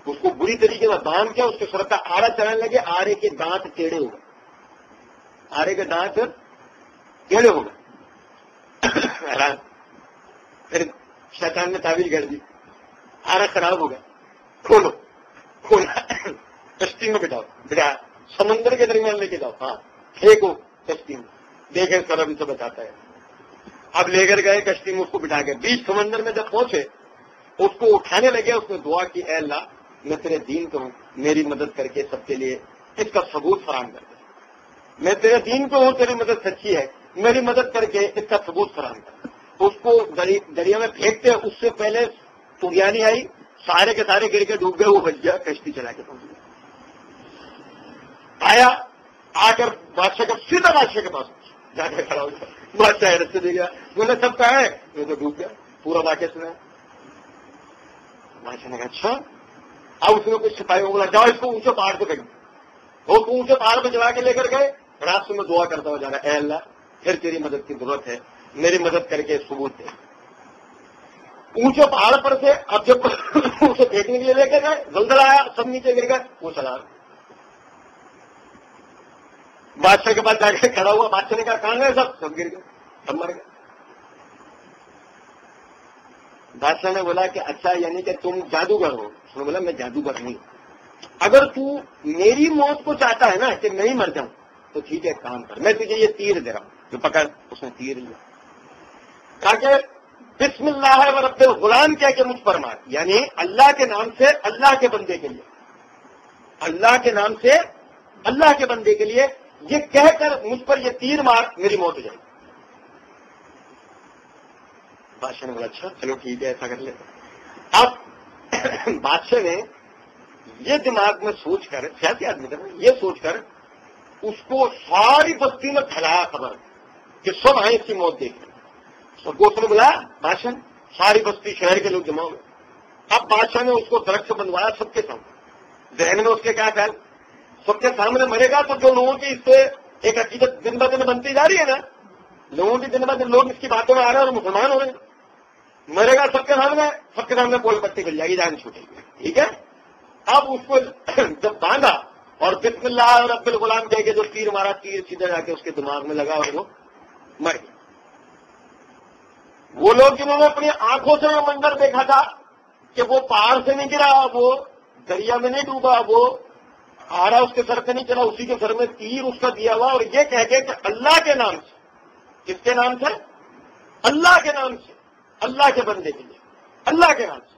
اس کو بری طریقے سے باندھ کے اس کے سر کا آرا چلانے لگے. آرے کے دانت ٹیڑھے ہو گئے, آرے کے دانت ٹیڑھے ہو گئے. پھر شیطان نے تعویذ کر دی, آرا خراب ہو گیا, کھولو کھولا, کشتی میں بٹھا سمندر کے درمیان لے کے جاؤ, ہاں پھینکو کشتی میں, دیکھیں سر ان سے بچاتا ہے. اب لے کر گئے کشتی میں, اس کو بٹھا کے بیچ سمندر میں جب پہنچے اس کو اٹھانے لگے. اس نے دعا کی, اے اللہ میں تیرے دین کو ہوں, میری مدد کر کے سب کے لیے اس کا ثبوت فراہم کر دے. میں تیرے دین کو ہوں, تیری مدد سچی ہے, میری مدد کر کے اس کا ثبوت فراہم کر. اس کو دریا میں پھینکتے اس سے پہلے طغیانی آئی, سارے کے سارے گر کے ڈوب گئے, وہ بچ گیا, کشتی چلا کے پہنچ گیا. آیا آ کر بادشاہ کا سیدھا بادشاہ کے پاس جا کر کھڑا ہو گیا. بادشاہ رستے دے گیا, بولے سب کہا ہے, وہ تو ڈوب گیا, پورا واقعہ سنا. بادشاہ نے کہا اچھا. اب اس نے کچھ سپاہیوں کو بولا جاؤ اس کو اونچے پہاڑ پہ پھینک. وہ اس کو اونچے پہاڑ پہ چلا کے لے کر گئے. رات سے میں دعا کرتا ہوا جا رہا, اے اللہ پھر تیری مدد کی ضرورت ہے, میری مدد کر کے ثبوت دے. اونچے پہاڑ پر سے اب جب اسے پھینکنے کے لیے لے کے گئے, زلزلہ آیا, سب نیچے گر گئے, وہ چلا. بادشاہ کے پاس جا کے کھڑا ہوا, بادشاہ نے کہا کہاں گئے سب گر گئے, سب مر گئے. بادشاہ نے بولا کہ اچھا یعنی کہ تم جادوگر ہو. اس نے بولا میں جادوگر نہیں, اگر تو میری موت کو چاہتا ہے نا کہ میں ہی مر جاؤں تو ٹھیک ہے کام کر, میں تجھے یہ تیر دے رہا ہوں, جو پکڑ. اس نے تیر لیا, کہا کہ بسم اللہ و رب الغلام کہہ کے مجھ پر مار, یعنی اللہ کے نام سے اللہ کے بندے کے لیے, اللہ کے نام سے اللہ کے بندے کے لیے یہ کہہ کر مجھ پر یہ تیر مار, میری موت ہو جائے. بادشاہ نے بولا اچھا چلو ٹھیک ہے ایسا کر لیتے. اب بادشاہ نے یہ دماغ میں سوچ کر, سیاسی آدمی تھا, یہ سوچ کر اس کو ساری بستی میں پھیلایا خبر کہ سب آئیں اس کی موت دیکھیں. سب کو اس نے بلایا بادشاہ, ساری بستی شہر کے لوگ جمع ہوئے. اب بادشاہ نے اس کو درخت سے بندوایا سب کے سامنے. ذہن میں اس کے کیا خیال, سب کے سامنے مرے گا تو جو لوگوں کی اس سے ایک عقیدت دن ب دن بنتی جا رہی ہے نا, لوگوں کی دن ب دن لوگ اس کی باتوں میں آ رہے ہیں اور مسلمان ہو رہے ہیں. مرے گا سب کے سامنے پول پٹی مل جائے گی, جان چھوٹے گی. ٹھیک ہے. اب اس کو جب باندھا اور بسم اللہ رب الغلام کہہ کے جو تیر مارا, تیر سیدھا جا کے اس کے دماغ میں لگا اور وہ مر گیا. وہ لوگ جنہوں نے اپنی آنکھوں سے یہ منظر دیکھا تھا کہ وہ پہاڑ سے نہیں گرا, وہ دریا میں نہیں ڈوبا, وہ آرا اس کے سر سے نہیں چلا, اسی کے سر میں تیر اس کا دیا ہوا, اور یہ کہہ کے کہ اللہ کے نام سے, کس کے نام سے, اللہ کے نام سے, اللہ کے بندے کے لیے, اللہ کے نام سے,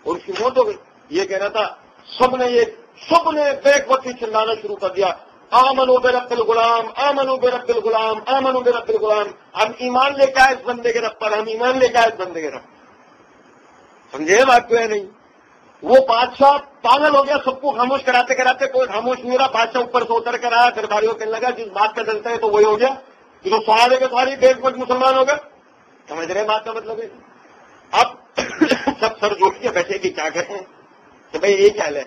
اور اس کی موت ہو گئی. یہ کہہ رہا تھا, سب نے ایک وقت ہی چلانا شروع کر دیا, آمنو برب الغلام, آمنو برب الغلام, آمنو برب الغلام. ہم ایمان لے کے آئے اس بندے کے رب پر, ہم ایمان لے کے آئے اس بندے کے رب. سمجھے بات تو ہے نہیں. وہ بادشاہ پاگل ہو گیا, سب کو خاموش کراتے کراتے کوئی خاموش نہیں ہو رہا. بادشاہ اوپر سے اتر کر آیا, درباریوں کہنے لگا جس بات کا ڈلتا ہے تو وہی ہو گیا, جو سارے کے ساری دیش میں مسلمان ہو گئے. سمجھ رہے بات کا مطلب ہے. اب سب سر جوڑ کے بیٹھے کہ کیا کریں کہ بھائی یہ کیا ہے,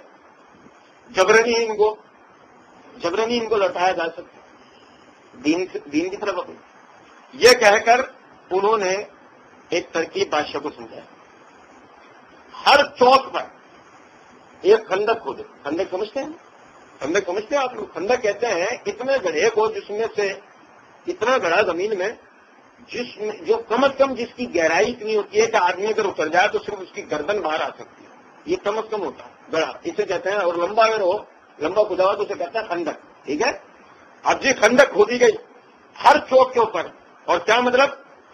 جبرانی ان کو لوٹایا جا سکتا دین کی طرف. اپنی یہ کہہ کر انہوں نے ایک ترکیب بادشاہ کو سمجھایا. ہر چوک پر ایک خندق کھودے. خندق سمجھتے ہیں, خندق سمجھتے ہیں آپ لوگ. خندق کہتے ہیں اتنے گڑھے کو جس میں سے اتنا گڑھا زمین میں جو کم از کم جس کی گہرائی اتنی ہوتی ہے کہ آدمی اگر اتر جائے تو صرف اس کی گردن باہر آ سکتی ہے. یہ کم از کم ہوتا ہے گڑھا, اسے کہتے ہیں. اور لمبا اگر ہو, لمبا کھدا ہوا تو اسے کہتا ہے خندق. ٹھیک ہے. اب جی خندق کھودی گئی ہر چوک کے اوپر, اور کیا مطلب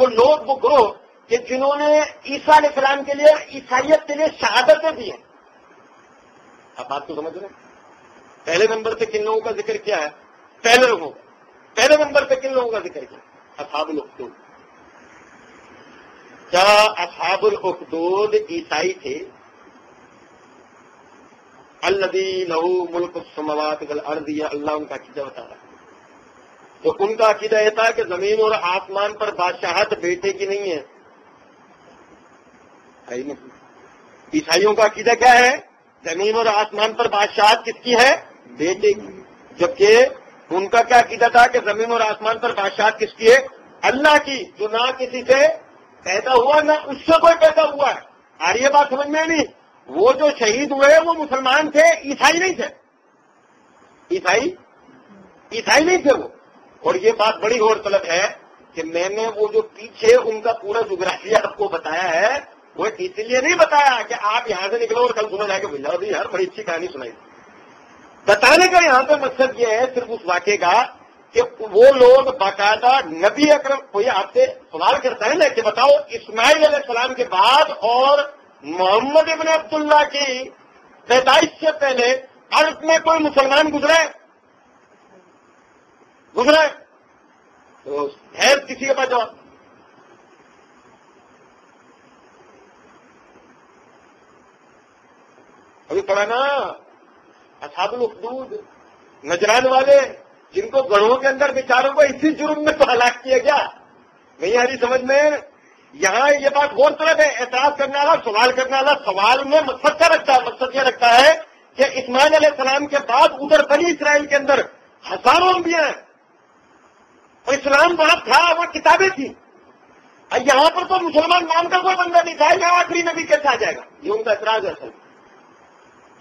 وہ لوگ، وہ گروہ کہ جنہوں نے عیسیٰ علیہ السلام کے لیے، عیسائیت کے لیے شہادتیں دی ہیں. آپ بات کو سمجھ رہے ہیں؟ پہلے نمبر پہ کن لوگوں کا ذکر کیا ہے؟ پہلے نمبر پہ کن لوگوں کا ذکر کیا؟ اصحاب الاخدود. کیا اصحاب الاخدود عیسائی تھے؟ الذی لہ ملک السماوات والارض، یہ اللہ ان کا عقیدہ بتا رہا ہے. تو ان کا عقیدہ یہ تھا کہ زمین اور آسمان پر بادشاہت بیٹے کی نہیں ہے. عیسائیوں کا عقیدہ کیا ہے؟ زمین اور آسمان پر بادشاہت کس کی ہے؟ بیٹے کی. جبکہ ان کا کیا عقیدہ تھا کہ زمین اور آسمان پر بادشاہت کس کی ہے؟ اللہ کی، جو نہ کسی سے پیدا ہوا نہ اس سے کوئی پیدا ہوا ہے. آ رہی ہے بات سمجھ میں؟ نہیں. وہ جو شہید ہوئے وہ مسلمان تھے، عیسائی نہیں تھے. عیسائی نہیں تھے وہ. اور یہ بات بڑی غور طلب ہے کہ میں نے وہ جو پیچھے ان کا پورا جغرافیہ آپ کو بتایا ہے، وہ اس لیے نہیں بتایا کہ آپ یہاں سے نکلو اور کل صبح جا کے بھول جاؤ یار بڑی اچھی کہانی سنائی. بتانے کا یہاں پہ مقصد یہ ہے صرف اس واقعے کا کہ وہ لوگ باقاعدہ نبی اکرم، کوئی آپ سے سوال کرتا ہے نا کہ بتاؤ اسماعیل علیہ السلام کے بعد اور محمد ابن عبداللہ کی پیدائش سے پہلے ارض میں کوئی مسلمان گزرا ہے تو ہے کسی کے پاس جواب؟ ابھی پڑھا نا اصحاب الاخدود، نجران والے، جن کو گڑھوں کے اندر بیچاروں کو اسی جرم میں تو ہلاک کیا گیا. نہیں آ رہی سمجھ میں؟ یہاں یہ بات غور طلب ہے. اعتراض کرنے والا، سوال کرنے والا سوال میں مقصد کیا رکھتا ہے؟ مقصد یہ رکھتا ہے کہ اسماعیل علیہ السلام کے بعد ادھر بنی اسرائیل کے اندر ہزاروں انبیاء ہیں اور اسلام وہاں تھا، وہاں کتابیں تھیں. یہاں پر تو مسلمان نام کا کوئی بندہ نہیں تھا، یہاں آخری نبی کیسے آ جائے گا؟ یہ ان کا اعتراض ہے. اصل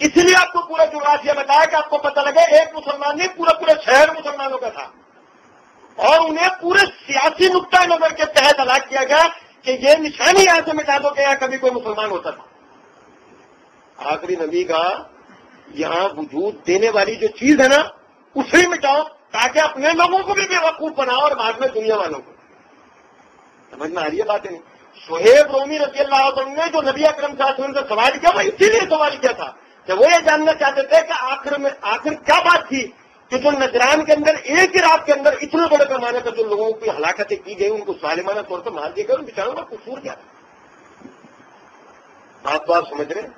اسی لیے آپ کو پورا جغرافیہ بتایا کہ آپ کو پتہ لگے ایک مسلمان نہیں، پورا شہر مسلمانوں کا تھا اور انہیں پورے سیاسی نقطۂ نظر کے تحت ہلاک کیا گیا کہ یہ نشانی یہاں سے مٹا دو کہ یہاں کبھی کوئی مسلمان ہوتا تھا. آخری نبی کا یہاں وجود دینے والی جو چیز ہے نا اسے مٹاؤ تاکہ اپنے لوگوں کو بھی بے وقوف بناؤ اور بعد میں دنیا والوں کو. سمجھ میں آ رہی ہے باتیں؟ شعیب رومی رضی اللہ عنہ نے جو نبی اکرم صلی اللہ علیہ وسلم سے سوال کیا وہ اسی لیے سوال کیا تھا کہ وہ یہ جاننا چاہتے تھے کہ آخر کیا بات تھی کہ جو نجران کے اندر ایک ہی رات کے اندر اتنے بڑے پیمانے پر جو لوگوں کی ہلاکتیں کی گئی، ان کو ظالمانہ طور پر مار دیا گیا، ان بیچاروں کا قصور کیا تھا؟ بات سمجھ رہے ہیں؟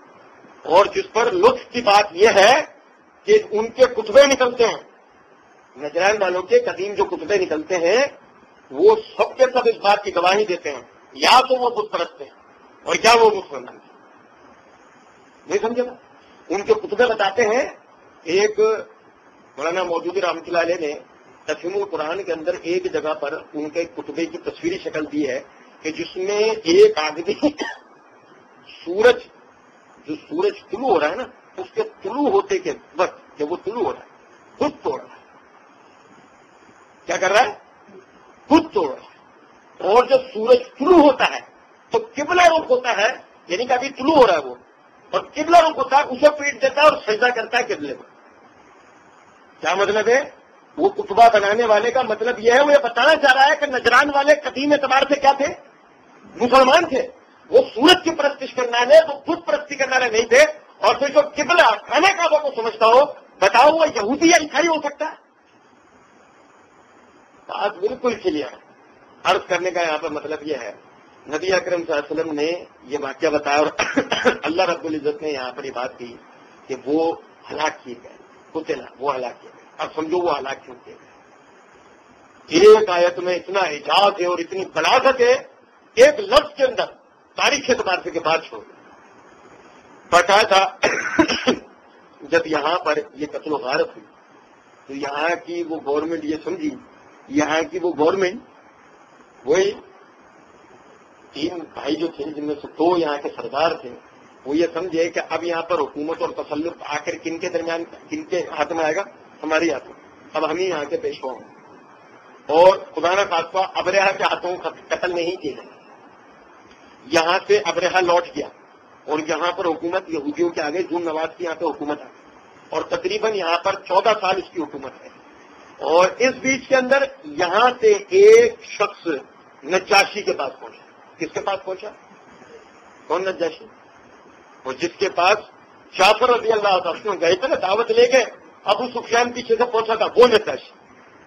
اور جس پر لطف کی بات یہ ہے کہ ان کے کتبے نکلتے ہیں، نجران والوں کے قدیم جو کتبے نکلتے ہیں وہ سب کے سب اس بات کی گواہی دیتے ہیں یا تو وہ بت پرست ہیں اور یا وہ مسلمان ہیں. نہیں سمجھے نا؟ ان کے کتبے بتاتے ہیں. ایک مولانا مودودی رحمۃ اللہ علیہ نے تفہیم القرآن کے اندر ایک جگہ پر ان کے کتبے کی تصویری شکل دی ہے کہ جس میں ایک آدمی سورج طلوع ہو رہا ہے نا، اس کے طلوع ہوتے کے وقت جب وہ طلوع ہو رہا ہے خود توڑ رہا ہے. کیا کر رہا ہے؟ خود توڑ رہا ہے. اور جب سورج طلوع ہوتا ہے تو قبلہ رخ ہوتا ہے، یعنی کہ ابھی طلوع ہو رہا ہے وہ، اور قبلہ رخ ہوتا ہے، اسے پیٹ دیتا ہے اور سجدہ کرتا ہے قبلے پر. کیا مطلب ہے؟ وہ کتبہ بنانے والے کا مطلب یہ ہے، وہ یہ بتانا چاہ رہا ہے کہ نجران والے قدیم اعتبار سے کیا تھے؟ مسلمان تھے. وہ سورج کی پرستش کرنے والے، وہ خود پرستی کرنے والے نہیں تھے. اور پھر جو قبلہ خانہ کعبہ کو سمجھتا ہو، بتاؤ وہ یہودی یا عیسائی ہو سکتا ہے؟ بات بالکل کلیئر. عرض کرنے کا یہاں پر مطلب یہ ہے، نبی اکرم صلی اللہ علیہ وسلم نے یہ واقعہ بتایا اور اللہ رب العزت نے یہاں پر یہ بات کی کہ وہ ہلاک کیے گئے، وہ ہلاک کیے گئے. اب سمجھو وہ ہلاک کیوں کیے گئے. ایک آیت میں اتنا اعجاز ہے اور اتنی بلاغت ہے، ایک لفظ کے اندر تاریخ کے اعتبار سے کے بعد چھوڑ پتا تھا. جب یہاں پر یہ قتل و غارت ہوئی تو یہاں کی وہ گورنمنٹ یہ سمجھی، یہاں کی وہ گورنمنٹ وہی 3 بھائی جو تھے جن میں سے 2 یہاں کے سردار تھے، وہ یہ سمجھے کہ اب یہاں پر حکومت اور تسلط آخر کن کے درمیان، کن کے ہاتھ میں آئے گا؟ ہماری ہاتھوں. اب ہم ہی یہاں کے پیشوا ہوں. اور خدا نہ خاصہ ابرہہ کے ہاتھوں قتل نہیں کیے گئے. یہاں سے ابرہہ لوٹ گیا اور یہاں پر حکومت یہودیوں کے آگے جون نواز کی یہاں پہ حکومت آئی اور تقریباً یہاں پر 14 سال اس کی حکومت ہے. اور اس بیچ کے اندر یہاں سے ایک شخص نجاشی کے پاس پہنچا. کس کے پاس پہنچا؟ کون نجاشی؟ وہ جس کے پاس جعفر رضی اللہ عنہ گئے تھے نا، دعوت لے گئے، ابو سفیان پیچھے سے پہنچا تھا، وہ نجاشی.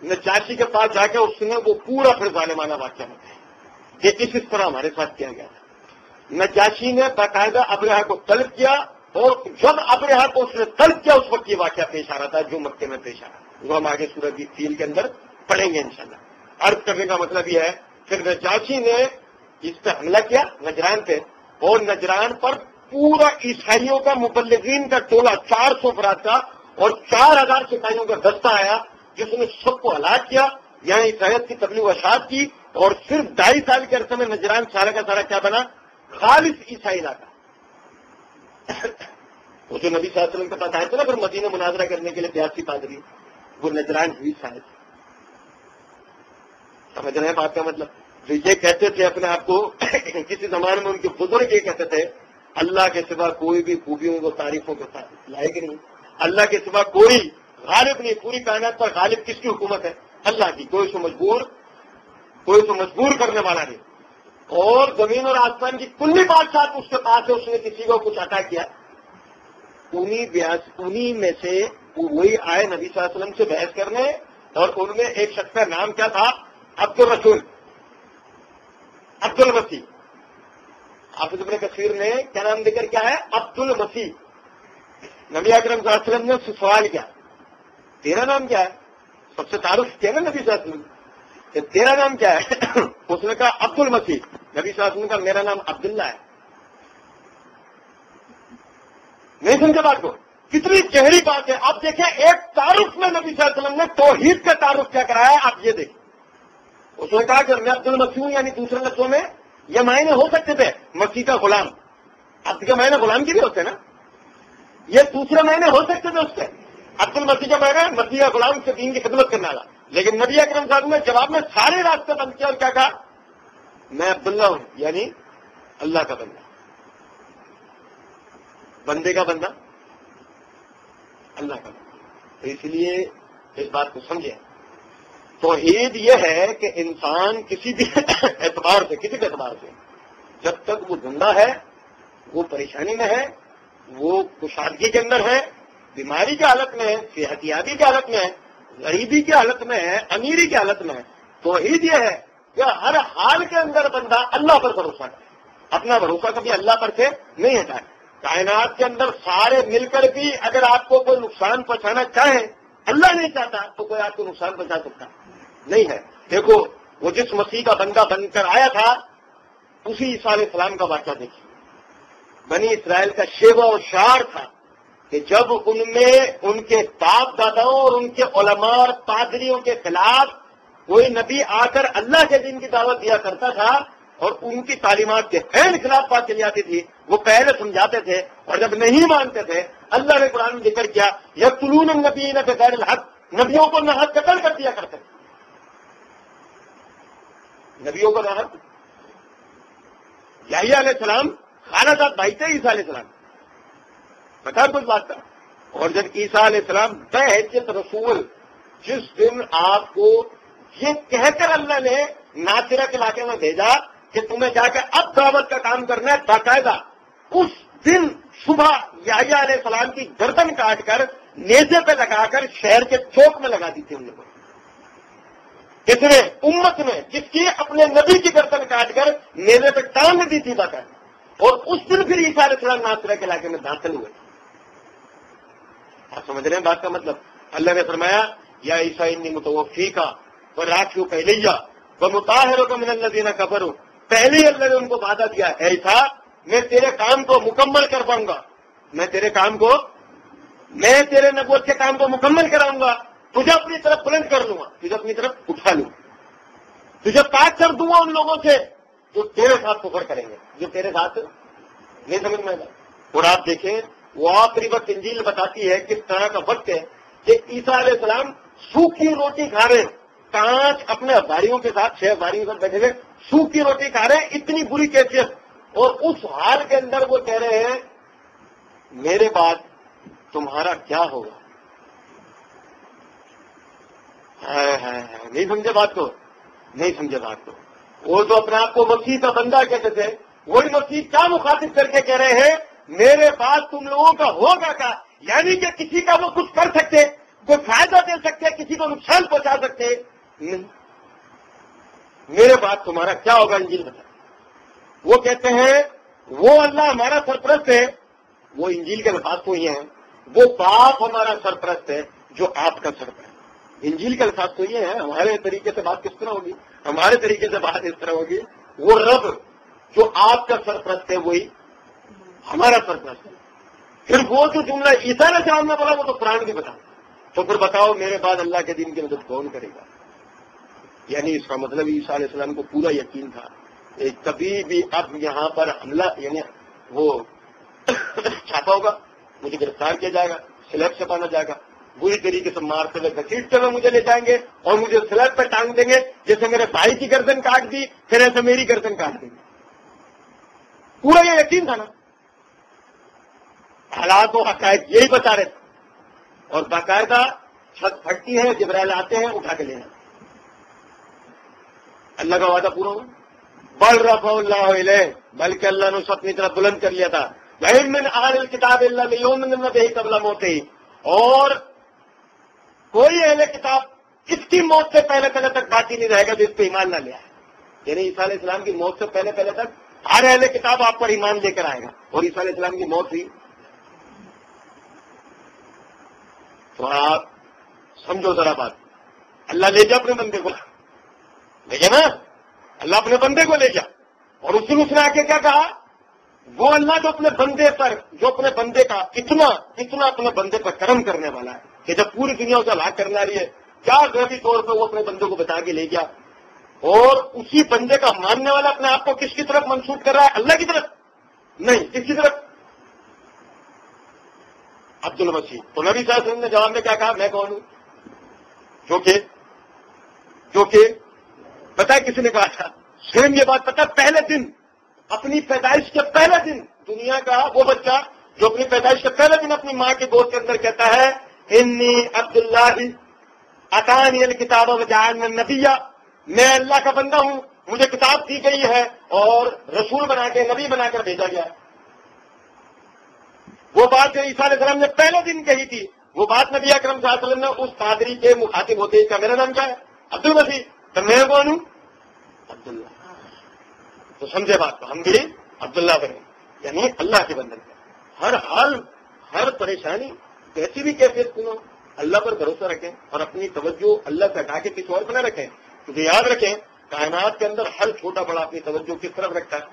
نجاشی کے پاس جا کے اس نے وہ پورا پھر ظالمانہ واقعہ بتایا کہ اس طرح ہمارے ساتھ کیا گیا تھا. نجاشی نے باقاعدہ ابرہہ کو طلب کیا، اور جب ابرہہ کو اس نے طلب کیا اس وقت یہ واقعہ پیش آ رہا تھا جو مکے میں پیش آ رہا ہے. وہ ہم آگے سورہ فیل کے اندر پڑھیں گے انشاءاللہ. عرض کرنے کا مطلب یہ ہے پھر نجاشی نے اس پہ حملہ کیا نجران پہ، اور نجران پر پورا عیسائیوں کا مبلغین کا ٹولہ 400 افراد کا اور 4000 سپاہیوں کا دستہ آیا جس نے سب کو ہلاک کیا. یہاں عیسائیت کی تبلیغ و اشاعت کی، اور صرف 2.5 سال کے عرصے میں نجران سارا کا سارا کیا بنا؟ خالص عیسائی علاقہ. وہ جو نبی صلی اللہ علیہ وسلم کے پاس آئے تھے نا پھر مدینہ مناظرہ کرنے کے لیے 82 پادری، وہ نجران ہی شاید. سمجھ رہے ہیں بات کا مطلب؟ جو یہ کہتے تھے اپنے آپ کو کسی زمانے میں ان کے بزرگ یہ کہتے تھے اللہ کے سوا کوئی بھی خوبیوں کو تعریفوں کے ساتھ لائق نہیں، اللہ کے سوا کوئی غالب نہیں، پوری کائنات پر غالب کس کی حکومت ہے؟ اللہ کی. کوئی تو مجبور کرنے والا نہیں. اور زمین اور آسمان کی کلی بادشاہ اس کے پاس ہے، اس نے کسی کو کچھ عطا کیا. انہی میں سے وہی آئے نبی صلی اللہ علیہ وسلم سے بحث کرنے، اور ان میں ایک شخص کا نام کیا تھا؟ عبد الرسول، عبد المسیح. حافظ ابن کثیر نے کیا نام دے کر کیا ہے؟ عبد المسیح. نبی اکرم صلی اللہ علیہ وسلم نے اس سے سوال کیا تیرا نام کیا ہے؟ سب سے تعارف کیا نا نبی صلی اللہ علیہ وسلم کہ تیرا نام کیا ہے؟ اس نے کہا عبد المسیح. نبی صلی اللہ علیہ وسلم کا میرا نام عبداللہ ہے. نہیں سمجھے بات کو؟ کتنی گہری بات ہے. آپ دیکھیں ایک تعارف میں نبی صلی اللہ علیہ وسلم نے توحید کا تعارف کیا کرایا ہے. آپ یہ دیکھیں، اس نے کہا کہ میں عبد المسیح ہوں، یعنی دوسرے لفظوں میں یہ معنی ہو سکتے تھے مسیح کا غلام. عبد کے معنی غلام کے بھی ہوتے ہیں نا، یہ دوسرے معنی ہو سکتے تھے اس سے. عبد المسیح کا معنی مسیح کا غلام سے دین کی خدمت کرنے والا. لیکن نبی اکرم صاحب نے جواب میں سارے راستے بند کیا اور کیا کہا؟ میں عبداللہ ہوں، یعنی اللہ کا بندہ، بندے کا بندہ، اللہ کا بندہ. تو اس لیے اس بات کو سمجھیں. توحید یہ ہے کہ انسان کسی بھی اعتبار سے جب تک وہ زندہ ہے، وہ پریشانی میں ہے، وہ کشادگی کے اندر ہے، بیماری کی حالت میں ہے، صحت یابی کی حالت میں ہے، غریبی کی حالت میں ہے، امیری کی حالت میں ہے، توحید یہ ہے کہ ہر حال کے اندر بندہ اللہ پر بھروسہ کرے. اپنا بھروسہ کبھی اللہ پر سے نہیں ہٹائے. کائنات کے اندر سارے مل کر بھی اگر آپ کو کوئی نقصان پہنچانا چاہے، اللہ نہیں چاہتا تو کوئی آپ کو نقصان پہنچا سکتا نہیں ہے. دیکھو وہ جس مسیح کا بندہ بن کر آیا تھا اسی عیسیٰ علیہ السلام کا واقعہ دیکھیے. بنی اسرائیل کا شیوا و شعار تھا کہ جب ان میں ان کے باپ داداؤں اور ان کے علماء اور پادریوں کے خلاف کوئی نبی آ کر اللہ کے دین کی دعوت دیا کرتا تھا اور ان کی تعلیمات کے خیر خلاف بات چلی جاتی تھی، وہ پہلے سمجھاتے تھے، اور جب نہیں مانتے تھے اللہ نے قرآن میں ذکر کیا یقتلون النبیین بغیر الحق، نبیوں کو ناحق قتل کر دیا کرتے تھے. نبیوں کو ناحق. یحییٰ علیہ السلام خالہ زاد بھائی تھے عیسیٰ علیہ السلام، پتا کچھ بات کا. اور جب عیسیٰ علیہ السلام بحیثیت رسول جس دن آپ کو یہ کہہ کر اللہ نے ناصرہ کے علاقے میں بھیجا کہ تمہیں جا کے اب دعوت کا کام کرنا ہے باقاعدہ، اس دن صبح یحییٰ علیہ السلام کی گردن کاٹ کر نیزے پہ لگا کر شہر کے چوک میں لگا دی تھی ان لوگوں نے. کس نے؟ امت نے، جس کی اپنے نبی کی گردن کاٹ کر نیزے پہ ٹانگ دی تھی باقاعدہ. اور اس دن پھر عیسیٰ علیہ السلام ناصرہ کے علاقے میں داخل ہوئے. آپ سمجھ رہے ہیں بات کا مطلب؟ اللہ نے فرمایا یا عیسیٰ انی متوفیک ورافعک الیہ ومطہرک من الذین کفروا. پہلے ہی اللہ نے ان کو وعدہ دیا اے عیسیٰ میں تیرے کام کو مکمل کر پاؤں گا، میں تیرے نبوت کے کام کو مکمل کراؤں گا، تجھے اپنی طرف بلند کر لوں گا، تجھے اپنی طرف اٹھا لوں گا، تجھے پاک کر دوں گا ان لوگوں سے جو تیرے ساتھ کفر کریں گے، جو تیرے ساتھ نہیں سمجھ میں آئے. اور آپ دیکھیں وہ آخری وقت انجیل بتاتی ہے کس طرح کا وقت ہے کہ عیسیٰ علیہ السلام سوکھی روٹی کھا رہے ہیں، کانچ اپنے باریوں کے ساتھ 6 باریوں کے ساتھ بیٹھے ہوئے سوکھی روٹی کھا رہے ہیں، اتنی بری کیفیت. اور اس حال کے اندر وہ کہہ رہے ہیں میرے بعد تمہارا کیا ہوگا. نہیں سمجھے بات کو؟ نہیں سمجھے بات کو. وہ تو اپنے آپ کو مسیح کا بندہ کہتے تھے، وہی مسیح کیا مخاطب کر کے کہہ رہے ہیں میرے بعد تم لوگوں کا ہوگا کیا؟ یعنی کہ کسی کا وہ کچھ کر سکتے، کوئی فائدہ دے سکتے، کسی کو نقصان پہنچا سکتے نہیں، میرے بعد تمہارا کیا ہوگا انجیل بتا۔ وہ کہتے ہیں وہ اللہ ہمارا سرپرست ہے، وہ انجیل کے الفاظ تو یہ ہیں، وہ باپ ہمارا سرپرست ہے جو آپ کا سرپرست۔ انجیل کے الفاظ تو یہ ہیں، ہمارے طریقے سے بات کس طرح ہوگی؟ ہمارے طریقے سے بات اس طرح ہوگی، وہ رب جو آپ کا سرپرست ہے وہی ہمارا سرپرست ہے۔ پھر وہ جو جملہ عیسیٰ علیہ السلام نے بولا وہ تو قرآن بھی بتا، تو پھر بتاؤ میرے بعد اللہ کے دین کی مدد کون کرے گا؟ یعنی اس کا مطلب عیسیٰ علیہ السلام کو پورا یقین تھا کبھی بھی اب یہاں پر حملہ یعنی وہ چھاپا ہوگا، مجھے گرفتار کیا جائے گا، سلیب چھپانا جائے گا، بری طریقے سے مارتے ہوئے گھسیٹتے ہوئے مجھے لے جائیں گے اور مجھے سلیب پہ ٹانگ دیں گے، جیسے میرے بھائی کی گردن کاٹ دی پھر ایسے میری گردن کاٹ دیں گے۔ پورا یہ یقین تھا نا، حالات و حقائق یہی بتا رہے تھے، اور باقاعدہ چھت پھٹتی ہے، جبرائیل آتے ہیں اٹھا کے لینا، اللہ کا وعدہ پورا ہوا۔ بل رفع اللہ علیہ، بلکہ اللہ نے اسے اپنی طرف بلند کر لیا تھا۔ وَإِن مِّنْ أَهْلِ الْكِتَابِ إِلَّا لَيُؤْمِنَنَّ بِهِ قَبْلَ مَوْتِهِ، اور کوئی اہل کتاب اس کی موت سے پہلے تک باقی نہیں رہے گا جو اس پہ ایمان نہ لے آئے۔ یعنی عیسیٰ علیہ السلام کی موت سے پہلے تک ہر اہل کتاب آپ پر ایمان لے کر آئے گا، اور عیسیٰ علیہ السلام کی موت ہوئی تو آپ سمجھو ذرا بات، اللہ لے جا اپنے بندے کو، لے جا نا، اللہ اپنے بندے کو لے جا۔ اور اس نے آ کے کیا کہا؟ وہ اللہ جو اپنے بندے پر، جو اپنے بندے کا اتنا اپنے بندے پر کرم کرنے والا ہے کہ جب پوری دنیا اسے ہلاک کرنے آ رہی ہے، کیا غیبی طور پہ وہ اپنے بندے کو بتا کے لے گیا، اور اسی بندے کا ماننے والا اپنے آپ کو کس کی طرف منسوخ کر رہا ہے؟ اللہ کی طرف نہیں، کس کی طرف؟ عبد المسیح۔ تو نبی صلی اللہ علیہ وسلم نے جواب میں کیا کہا؟ میں کون ہوں؟ جو کہ پتا ہے کسی نے کہا تھا؟ سیم یہ بات پتا، پہلے دن اپنی پیدائش کے پہلے دن دنیا کا وہ بچہ جو اپنی پیدائش کے پہلے دن اپنی ماں کے گود کے اندر کہتا ہے انی عبداللہ اتانی الکتاب وجعلنی نبیہ، میں اللہ کا بندہ ہوں، مجھے کتاب دی گئی ہے اور رسول بنا کے نبی بنا کر بھیجا گیا۔ وہ بات جو عیسیٰ علیہ السلام نے پہلے دن کہی تھی، وہ بات نبی اکرم صلی اللہ علیہ وسلم نے اس پادری کے مخاطب ہوتے ہی کہا میرا نام کیا ہے؟ عبد المسیح۔ تو میں کون ہوں؟ عبداللہ۔ تو سمجھے بات کو، ہم بھی عبداللہ بنے، یعنی اللہ کے بندے۔ ہر حال، ہر پریشانی، کیسی بھی کیفیت کیوں، اللہ پر بھروسہ رکھیں اور اپنی توجہ اللہ سے ہٹا کے کسی اور پر نہ رکھیں، کیونکہ یاد رکھیں کائنات کے اندر ہر چھوٹا بڑا اپنی توجہ کس طرف رکھتا ہے؟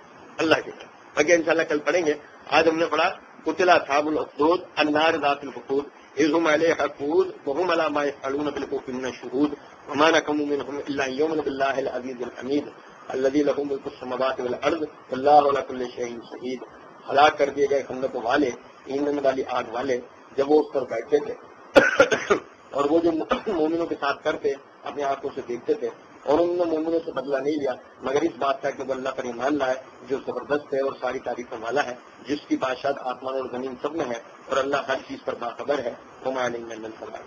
اللہ کی طرف۔ آگے انشاءاللہ کل پڑھیں گے۔ آج ہم نے پڑھا قتل اصحاب الاخدود النار ذات الوقود اذ هم علیہا قعود وهم علی ما یفعلون بالکفر شہود وما نقموا منهم الا ان یؤمنوا باللہ العزیز الحمید الذی له ملک السماوات والارض واللہ علی کل شیء شہید۔ ہلاک کر دیے گئے خندق والے، ایندھن والی آگ والے، جب وہ اس پر بیٹھے تھے اور وہ جو مومنوں کے ساتھ کرتے اپنے آنکھوں سے دیکھتے تھے، اور انہوں نے مومنوں سے بدلہ نہیں لیا مگر اس بات کا کہ وہ اللہ پر ایمان لائے جو زبردست ہے اور ساری تعریفوں والا ہے، جس کی بادشاہت آسمان اور زمین سب میں ہے، اور اللہ ہر چیز پر باخبر ہے۔ وما علینا الا البلاغ۔